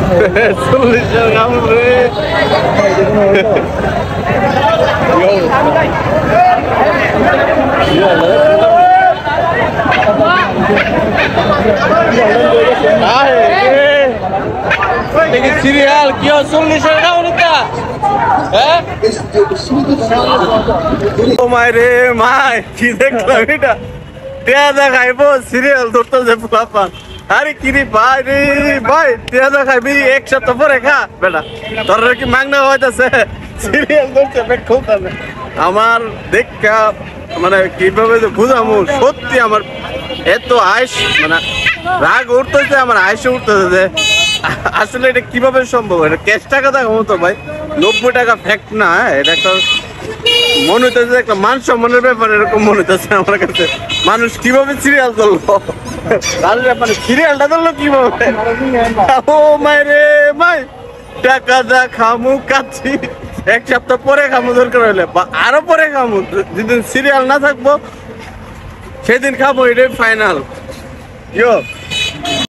40 কামড় রে সিরিয়াল কি 40 কামড় তা হ্যাঁ ও মাই রে মাই কি দেখলাম এটা টেয়াদা খাইবো সিরিয়াল ধরতে যে পোলাপা আরে কি রে ভাই রে ভাই টেয়াদা খাইবি এক সপ্তাহ পরে খা বেটা তোর কি মাংনা হইতাছে সিরিয়াল ধরতে পেট খুলতাছে আমার দেখা মানে কিভাবে যে বুঝামু সত্যি আমার এত আইস মানে রাগ উঠতেছে আমার আইসে উঠতেছে যে আসলে এটা কিভাবে সম্ভব এটা ক্যাশ টাকা দেখাবো তো ভাই 90 টাকা ফ্যাক্ট না এটা একটা মনে হইতেছে একটা মান সম্মানের ব্যাপার এরকম মনে হইতেছে আমার কাছে মানুষ কিভাবে সিরিয়াল ধরলো মানে সিরিয়ালটা ধরলো কিভাবে ও মাই রে মাই টাকা দা খামু কাচ্ছি এক সপ্তাহ পরে খামু দরকার হইলে বা আরো পরে খামু যেদিন সিরিয়াল না থাকবো সেদিন খাবো এটাই ফাইনাল